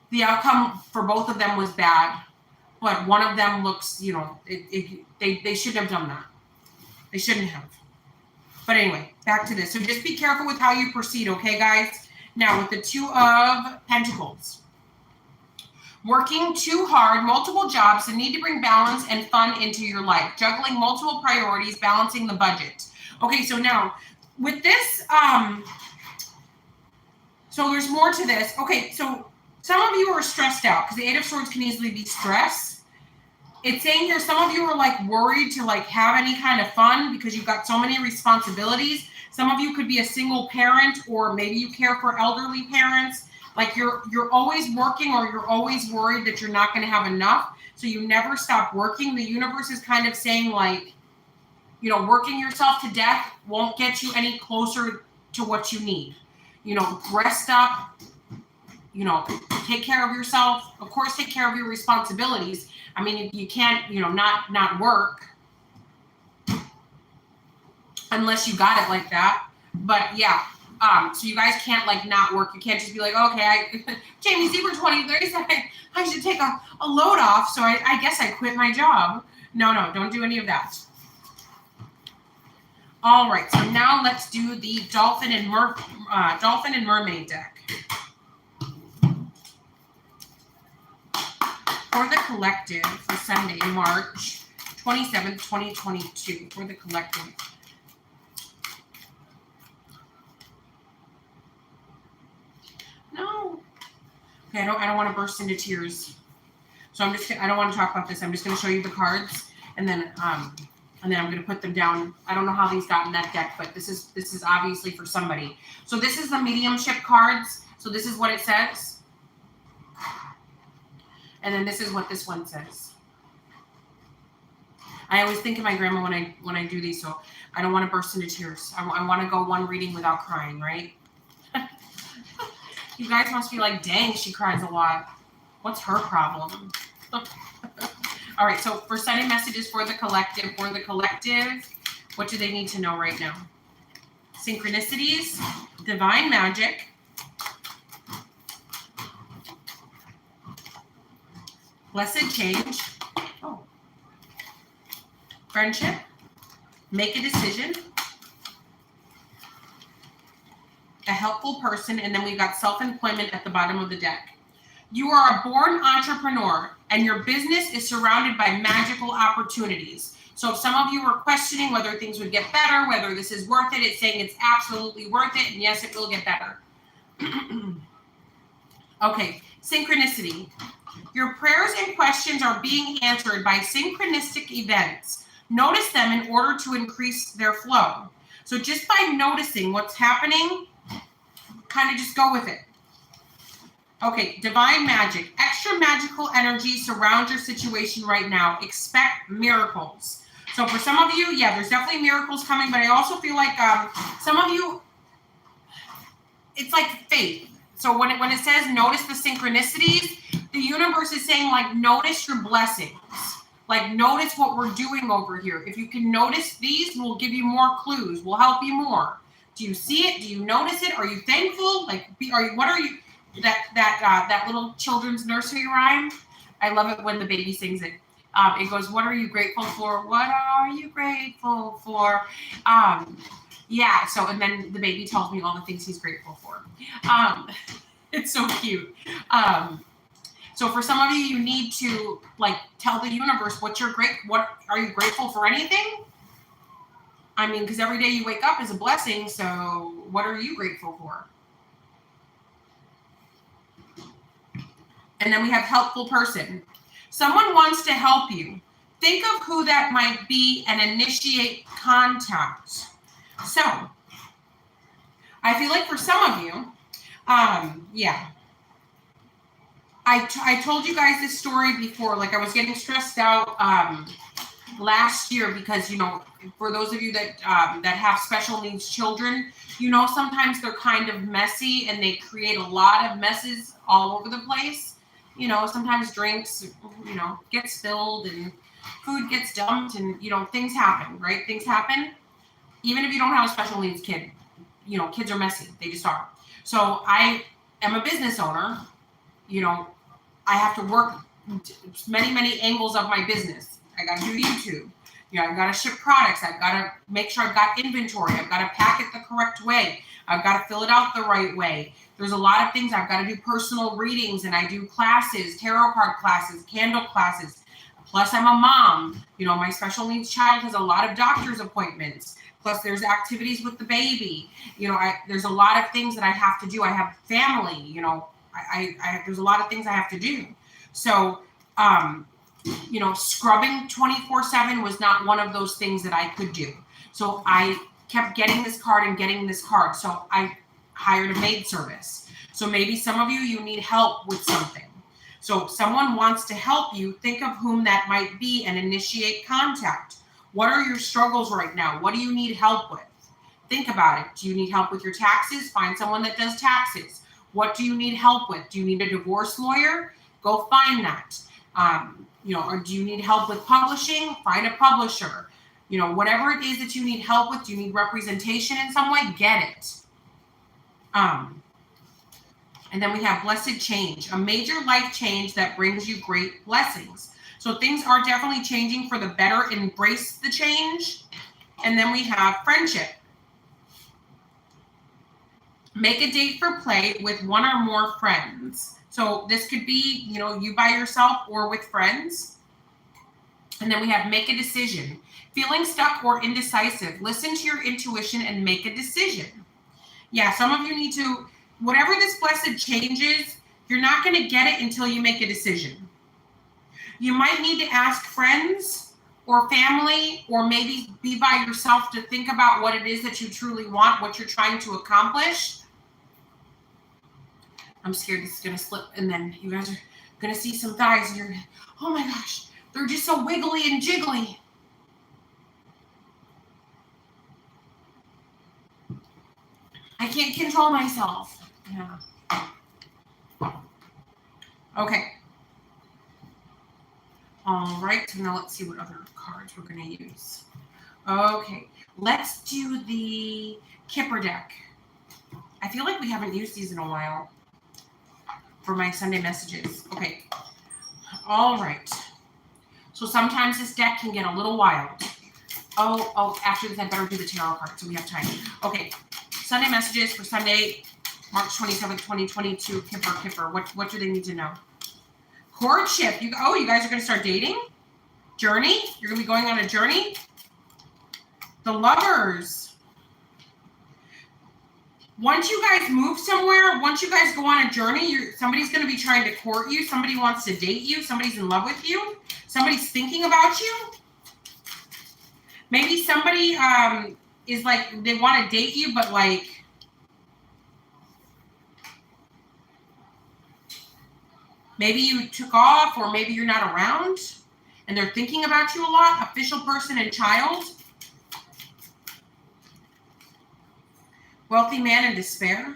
the outcome for both of them was bad, but one of them looks, you know, they shouldn't have done that. They shouldn't have. But anyway, back to this. So just be careful with how you proceed, okay, guys? Now, with the Two of Pentacles. Working too hard, multiple jobs, the need to bring balance and fun into your life. Juggling multiple priorities, balancing the budget. Okay, so now, with this, so there's more to this. Okay, so some of you are stressed out because the Eight of Swords can easily be stress. It's saying here some of you are like worried to like have any kind of fun because you've got so many responsibilities. Some of you could be a single parent, or maybe you care for elderly parents. Like you're always working, or you're always worried that you're not going to have enough. So you never stop working. The universe is kind of saying like, you know, working yourself to death won't get you any closer to what you need. You know, rest up, you know, take care of yourself. Of course, take care of your responsibilities. I mean, you can't, you know, not work unless you got it like that. But yeah, so you guys can't like not work. You can't just be like, okay, JAMIEZEBRA23 said I should take a load off, so I guess I quit my job. No, don't do any of that. All right, so now let's do the Dolphin and Mermaid deck. For the collective for Sunday, March 27th, 2022. For the collective. No. Okay, I don't want to burst into tears. So I don't want to talk about this. I'm just going to show you the cards, and then I'm going to put them down. I don't know how these got in that deck, but this is obviously for somebody. So this is the mediumship cards. So this is what it says. And then this is what this one says. I always think of my grandma when I do these, so I don't want to burst into tears. I want to go one reading without crying, right? You guys must be like, dang, she cries a lot. What's her problem? All right, so for sending messages for the collective, what do they need to know right now? Synchronicities, divine magic, blessed change, friendship, make a decision, a helpful person, and then we've got self-employment at the bottom of the deck. You are a born entrepreneur, and your business is surrounded by magical opportunities. So if some of you are questioning whether things would get better, whether this is worth it, it's saying it's absolutely worth it, and yes, it will get better. Okay, synchronicity. Your prayers and questions are being answered by synchronistic events. Notice them in order to increase their flow. So just by noticing what's happening, kind of just go with it. Okay, divine magic. Extra magical energy surrounds your situation right now. Expect miracles. So for some of you, yeah, there's definitely miracles coming, but I also feel like some of you, it's like faith. So when it says notice the synchronicities, the universe is saying like notice your blessings. Like notice what we're doing over here. If you can notice these, we'll give you more clues. We'll help you more. Do you see it? Do you notice it? Are you thankful? Like, what are you? That little children's nursery rhyme. I love it when the baby sings it. It goes, "What are you grateful for? What are you grateful for?" Yeah. So, and then the baby tells me all the things he's grateful for. It's so cute. So for some of you, you need to like tell the universe what are you grateful for anything? I mean, because every day you wake up is a blessing. So what are you grateful for? And then we have helpful person. Someone wants to help you. Think of who that might be and initiate contact. So I feel like for some of you, yeah. I told you guys this story before. Like, I was getting stressed out last year because, you know, for those of you that have special needs children, you know, sometimes they're kind of messy and they create a lot of messes all over the place. You know, sometimes drinks, you know, get spilled and food gets dumped and, you know, things happen, right? Things happen. Even if you don't have a special needs kid, you know, kids are messy. They just are. So I am a business owner. You know, I have to work many angles of my business. I got to do YouTube. You know, I've got to ship products. I've got to make sure I've got inventory. I've got to pack it the correct way. I've got to fill it out the right way. There's a lot of things. I've got to do personal readings, and I do classes, tarot card classes, candle classes. Plus, I'm a mom. You know, my special needs child has a lot of doctor's appointments. Plus, there's activities with the baby. You know, there's a lot of things that I have to do. I have family. You know, there's a lot of things I have to do. So, you know, scrubbing 24/7 was not one of those things that I could do. So I kept getting this card and getting this card. So I hired a maid service. So maybe some of you need help with something. So if someone wants to help you, think of whom that might be and initiate contact. What are your struggles right now? What do you need help with? Think about it. Do you need help with your taxes? Find someone that does taxes. What do you need help with? Do you need a divorce lawyer? Go find that. You know, or do you need help with publishing? Find a publisher. You know, whatever it is that you need help with, do you need representation in some way? Get it. And then we have blessed change, a major life change that brings you great blessings. So things are definitely changing for the better. Embrace the change. And then we have friendship. Make a date for play with one or more friends. So this could be, you know, you by yourself or with friends. And then we have make a decision. Feeling stuck or indecisive. Listen to your intuition and make a decision. Yeah, some of you need to, whatever this blessed change is, you're not going to get it until you make a decision. You might need to ask friends or family, or maybe be by yourself to think about what it is that you truly want, what you're trying to accomplish. I'm scared this is going to slip, and then you guys are going to see some thighs, and you're, oh my gosh, they're just so wiggly and jiggly. I can't control myself. Yeah. Okay. All right, so now let's see what other cards we're going to use. Okay, let's do the Kipper deck. I feel like we haven't used these in a while for my Sunday messages. Okay, all right. So sometimes this deck can get a little wild. Oh, after this I better do the tarot card so we have time. Okay, Sunday messages for Sunday, March 27th, 2022, Kipper. What do they need to know? Courtship. You guys are going to start dating? Journey? You're going to be going on a journey? The Lovers. Once you guys move somewhere, once you guys go on a journey, somebody's going to be trying to court you. Somebody wants to date you. Somebody's in love with you. Somebody's thinking about you. Maybe somebody is like, they want to date you, but like, maybe you took off, or maybe you're not around and they're thinking about you a lot. Official person and child. Wealthy man in despair.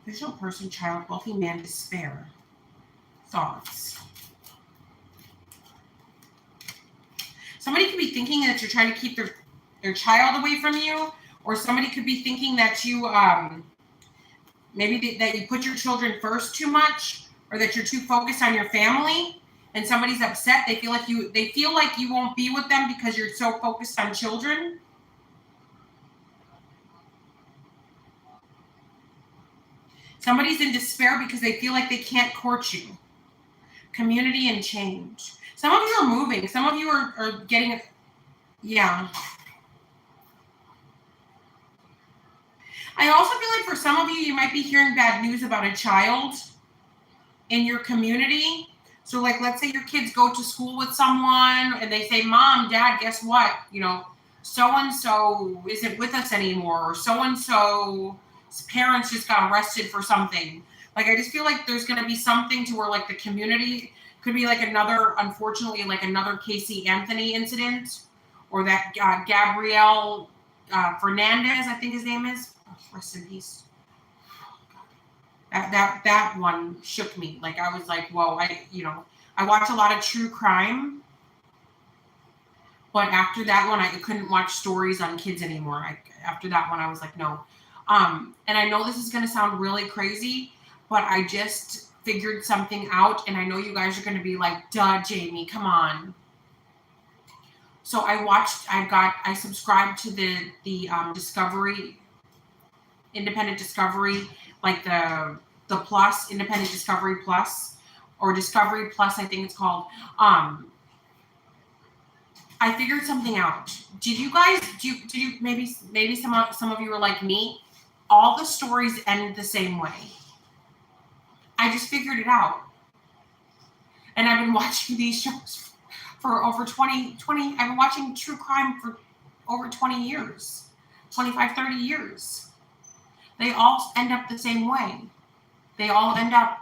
Official person, child, wealthy man, despair. Thoughts. Somebody could be thinking that you're trying to keep their child away from you, or somebody could be thinking that you, maybe that you put your children first too much, or that you're too focused on your family, and somebody's upset. They feel like you won't be with them because you're so focused on children. Somebody's in despair because they feel like they can't court you. Community and change. Some of you are moving. Some of you are getting, yeah. I also feel like for some of you, you might be hearing bad news about a child in your community. So like, let's say your kids go to school with someone and they say, Mom, Dad, guess what? You know, so-and-so isn't with us anymore, or so-and-so's parents just got arrested for something. Like, I just feel like there's going to be something to where, like, the community could be like another, unfortunately, like another Casey Anthony incident, or that Gabrielle Fernandez, I think his name is. Oh, rest in peace. That one shook me. Like, I was like, whoa, I watch a lot of true crime, but after that one, I couldn't watch stories on kids anymore. After that one, I was like, no. And I know this is going to sound really crazy, but I just figured something out, and I know you guys are going to be like, duh, Jamie, come on. So I subscribed to the Discovery, Independent Discovery, like the Plus, Independent Discovery Plus, or Discovery Plus, I think it's called. I figured something out. Did you guys, did you maybe some of you were like me? All the stories end the same way. I just figured it out. And I've been watching these shows for over 20, I've been watching true crime for over 20 years, 25, 30 years. They all end up the same way. They all end up,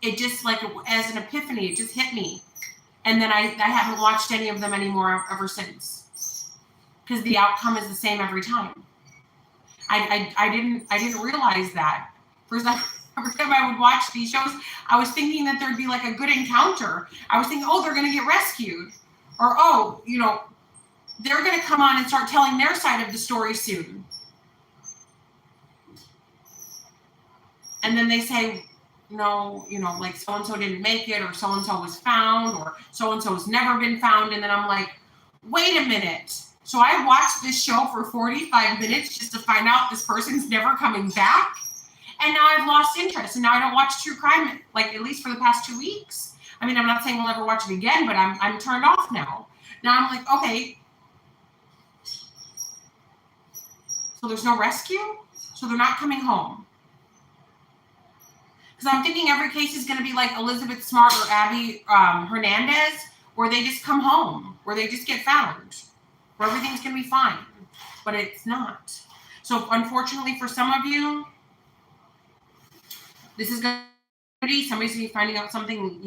it just like as an epiphany, it just hit me. And then I haven't watched any of them anymore ever since. Because the outcome is the same every time. I didn't realize that. First, every time I would watch these shows, I was thinking that there'd be like a good encounter. I was thinking, oh, they're going to get rescued. Or, oh, they're going to come on and start telling their side of the story soon. And then they say, no, like so-and-so didn't make it, or so-and-so was found, or so-and-so has never been found. And then I'm like, wait a minute. So I watched this show for 45 minutes just to find out this person's never coming back. And now I've lost interest. And now I don't watch true crime, like at least for the past 2 weeks. I mean, I'm not saying we'll ever watch it again, but I'm turned off now. Now I'm like, okay. So there's no rescue? So they're not coming home. Because I'm thinking every case is going to be like Elizabeth Smart or Abby Hernandez, where they just come home, where they just get found, where everything's going to be fine. But it's not. So unfortunately for some of you, this is going to be, somebody's going to be finding out something,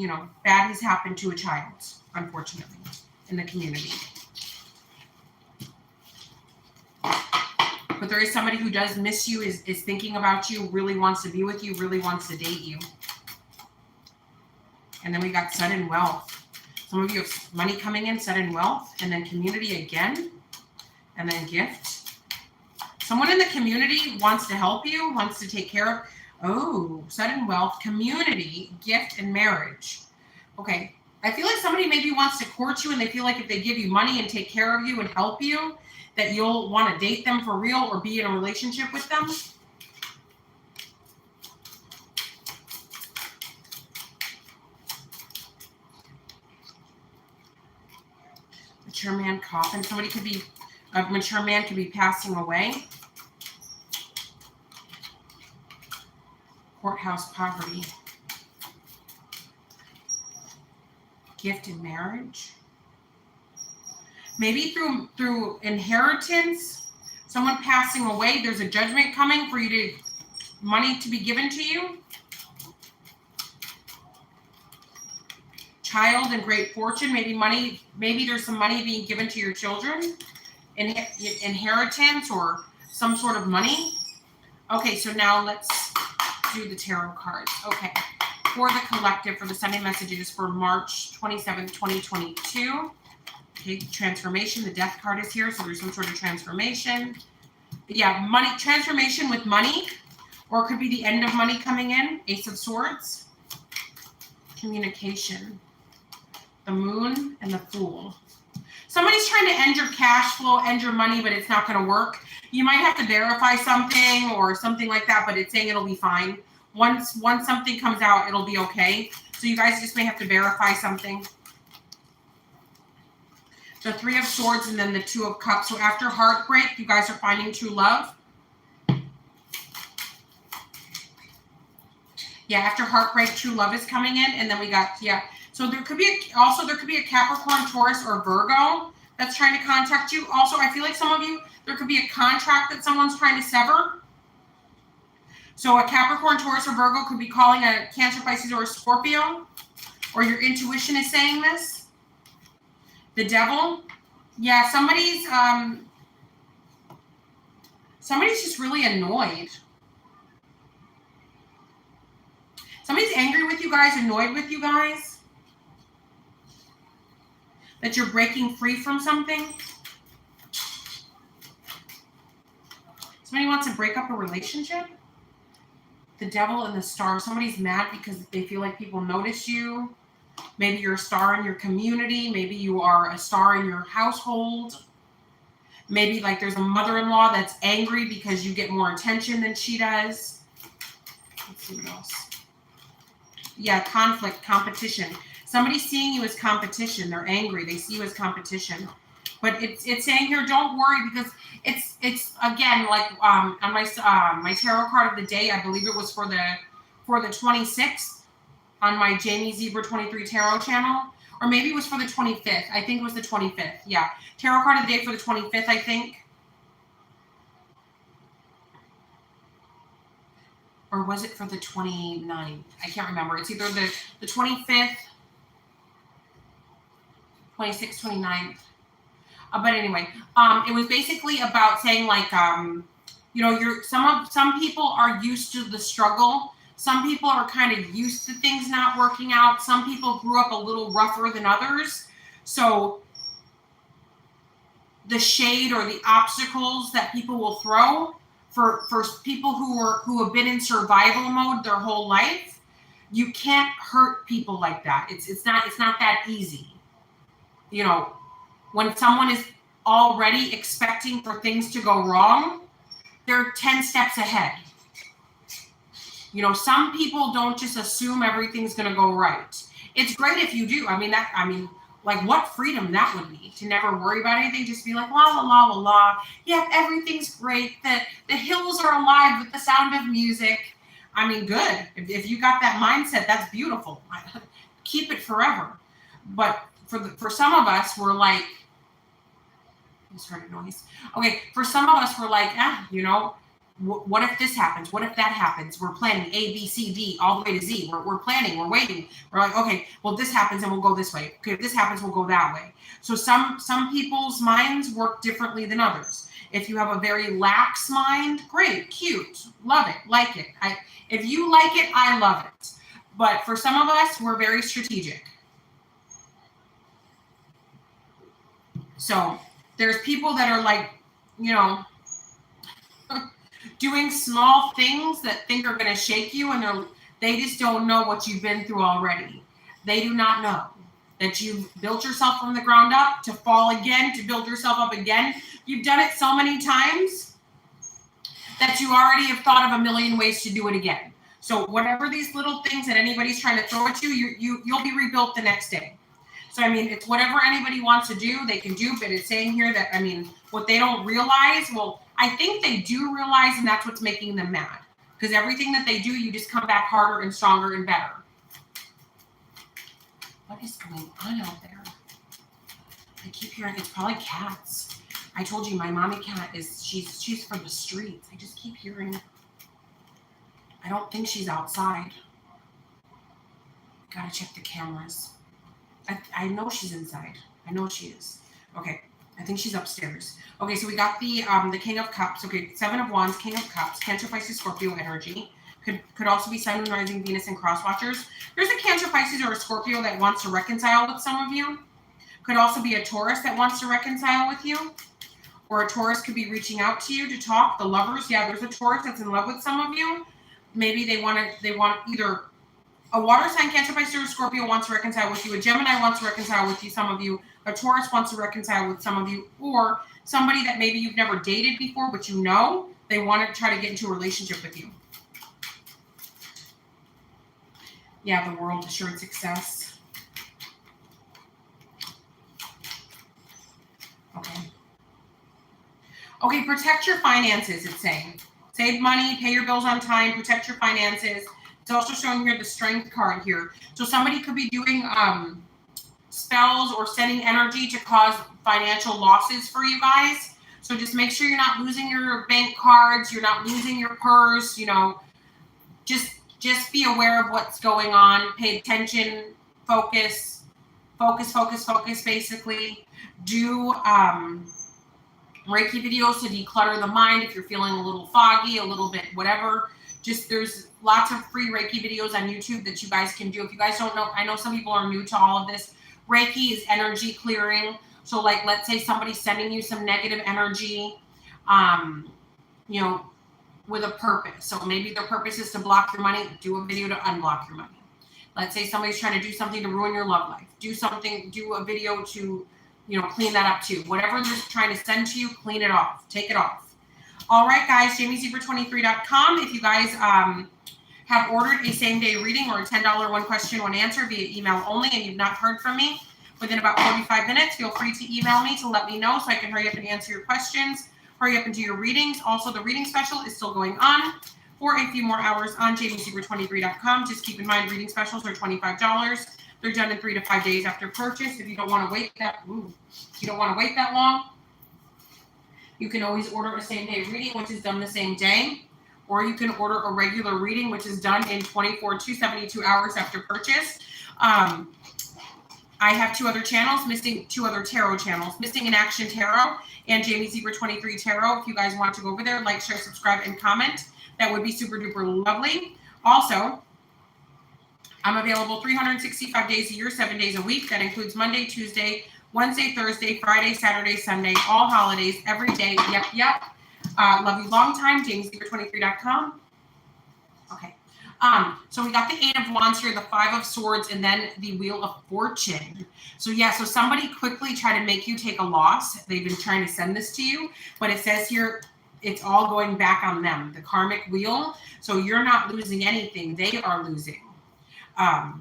bad has happened to a child, unfortunately, in the community. But there is somebody who does miss you, is thinking about you, really wants to be with you, really wants to date you. And then we got sudden wealth. Some of you have money coming in, sudden wealth, and then community again, and then gift. Someone in the community wants to help you, wants to take care of. Oh, sudden wealth, community, gift, and marriage. Okay, I feel like somebody maybe wants to court you, and they feel like if they give you money and take care of you and help you, that you'll want to date them for real or be in a relationship with them. Mature man coffin. A mature man could be passing away. Courthouse poverty. Gift in marriage. Maybe through inheritance, someone passing away, there's a judgment coming for you to, money to be given to you. Child and great fortune, maybe there's some money being given to your children. Inheritance or some sort of money. Okay, so now let's do the tarot cards. Okay, for the collective, for the Sunday messages for March 27th, 2022. Okay, transformation. The death card is here, so there's some sort of transformation. Yeah, money, transformation with money, or it could be the end of money coming in. Ace of Swords. Communication. The Moon and the Fool. Somebody's trying to end your cash flow, end your money, but it's not going to work. You might have to verify something or something like that, but it's saying it'll be fine. Once something comes out, it'll be okay. So you guys just may have to verify something. The Three of Swords and then the Two of Cups. So after heartbreak, you guys are finding true love. Yeah, after heartbreak, true love is coming in. And then we got, yeah. So there could be a Capricorn, Taurus, or Virgo that's trying to contact you. Also, I feel like some of you, there could be a contract that someone's trying to sever. So a Capricorn, Taurus, or Virgo could be calling a Cancer, Pisces, or a Scorpio. Or your intuition is saying this. The Devil. Yeah, somebody's just really annoyed. Somebody's angry with you guys, annoyed with you guys. That you're breaking free from something. Somebody wants to break up a relationship. The Devil and the Star. Somebody's mad because they feel like people notice you. Maybe you're a star in your community. Maybe you are a star in your household. Maybe like there's a mother-in-law that's angry because you get more attention than she does. Let's see what else. Yeah, conflict, competition. Somebody's seeing you as competition. They're angry. They see you as competition. But it's saying here, don't worry, because it's again like on my tarot card of the day. I believe it was for the 26th on my JAMIEZEBRA23 tarot channel, or maybe it was for the 25th. I think it was the 25th. Yeah, tarot card of the day for the 25th, I think. Or was it for the 29th? I can't remember. It's either the 25th, 26th, 29th. But anyway, it was basically about saying like, you know, some people are used to the struggle. Some people are kind of used to things not working out. Some people grew up a little rougher than others. So the shade or the obstacles that people will throw for people who have been in survival mode their whole life, you can't hurt people like that. It's not that easy. You know, when someone is already expecting for things to go wrong, they're 10 steps ahead. You know, some people don't just assume everything's going to go right. It's great if you do. I mean, like what freedom that would be to never worry about anything. Just be like, la, la, la, la, la. Yeah, everything's great. The hills are alive with the sound of music. I mean, good. If you got that mindset, that's beautiful. Keep it forever. But for some of us, we're like, I just heard a noise. Okay, for some of us, we're like, you know, what if this happens? What if that happens? We're planning A, B, C, D, all the way to Z. We're planning, we're waiting. We're like, okay, well, this happens and we'll go this way. Okay, if this happens, we'll go that way. So some people's minds work differently than others. If you have a very lax mind, great, cute, love it, like it. If you like it, I love it. But for some of us, we're very strategic. So there's people that are like, you know, doing small things that think are going to shake you, and they just don't know what you've been through already. They do not know that you've built yourself from the ground up to fall again, to build yourself up again. You've done it so many times that you already have thought of a million ways to do it again. So whatever these little things that anybody's trying to throw at you, you'll be rebuilt the next day. So, I mean, it's whatever anybody wants to do, they can do, but it's saying here that, I mean, what they don't realize, well, I think they do realize, and that's what's making them mad. Because everything that they do, you just come back harder and stronger and better. What is going on out there? I keep hearing, it's probably cats. I told you my mommy cat she's from the streets. I just keep hearing, I don't think she's outside. Gotta check the cameras. I know she's inside. I know she is. Okay, I think she's upstairs. Okay, so we got the King of Cups. Okay, 7 of Wands, King of Cups, Cancer, Pisces, Scorpio energy. Could also be Sun, Moon, Rising, Venus, and Cross Watchers. There's a Cancer, Pisces, or a Scorpio that wants to reconcile with some of you. Could also be a Taurus that wants to reconcile with you. Or a Taurus could be reaching out to you to talk. The Lovers, yeah, there's a Taurus that's in love with some of you. Maybe they want either a water sign, Cancer, Pisces, or Scorpio wants to reconcile with you. A Gemini wants to reconcile with you, some of you. A Taurus wants to reconcile with some of you. Or somebody that maybe you've never dated before, but you know they want to try to get into a relationship with you. Yeah, the World, assured success. Okay, protect your finances, it's saying. Save money, pay your bills on time, protect your finances. It's also showing here the Strength card here. So somebody could be doing spells or sending energy to cause financial losses for you guys. So just make sure you're not losing your bank cards, you're not losing your purse, you know. just be aware of what's going on. Pay attention, focus, basically. Do Reiki videos to declutter the mind if you're feeling a little foggy, a little bit whatever. Just there's lots of free Reiki videos on YouTube that you guys can do. If you guys don't know, I know some people are new to all of this. Reiki is energy clearing. So like, let's say somebody's sending you some negative energy, you know, with a purpose. So maybe their purpose is to block your money. Do a video to unblock your money. Let's say somebody's trying to do something to ruin your love life. Do a video to, you know, clean that up too. Whatever they're trying to send to you, clean it off. Take it off. All right, guys, JAMIEZEBRA23.com. If you guys have ordered a same-day reading or a $10 one question, one answer via email only, and you've not heard from me within about 45 minutes, feel free to email me to let me know so I can hurry up and answer your questions, hurry up and do your readings. Also, the reading special is still going on for a few more hours on JAMIEZEBRA23.com. Just keep in mind, reading specials are $25. They're done in 3 to 5 days after purchase. If you don't want to wait that long, you can always order a same-day reading, which is done the same day, or you can order a regular reading, which is done in 24 to 72 hours after purchase. I have two other tarot channels, Missing in Action Tarot and JAMIEZEBRA23 Tarot. If you guys want to go over there, like, share, subscribe, and comment, that would be super duper lovely. Also, I'm available 365 days a year, 7 days a week. That includes Monday, Tuesday, Wednesday, Thursday, Friday, Saturday, Sunday, all holidays, every day. Yep. Love you long time, JAMIEZEBRA23.com. Okay. So we got the 8 of Wands here, the 5 of Swords, and then the Wheel of Fortune. So yeah, so somebody quickly tried to make you take a loss. They've been trying to send this to you, but it says here, it's all going back on them, the karmic wheel. So you're not losing anything. They are losing. I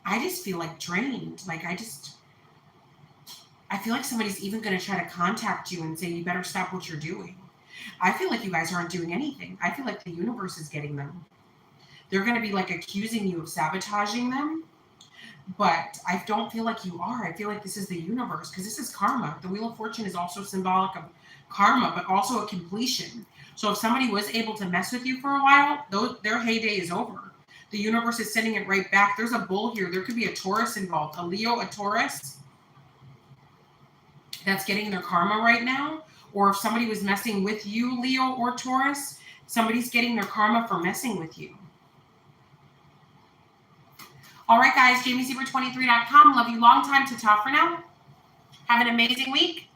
just feel like drained. Like I feel like somebody's even going to try to contact you and say, you better stop what you're doing. I feel like you guys aren't doing anything. I feel like the universe is getting them. They're going to be like accusing you of sabotaging them. But I don't feel like you are. I feel like this is the universe because this is karma. The Wheel of Fortune is also symbolic of karma, but also a completion. So if somebody was able to mess with you for a while, their heyday is over. The universe is sending it right back. There's a bull here. There could be a Taurus involved, a Leo, a Taurus that's getting their karma right now. Or if somebody was messing with you, Leo or Taurus, somebody's getting their karma for messing with you. All right, guys, JAMIEZEBRA23.com. Love you long time. Ta-ta for now. Have an amazing week.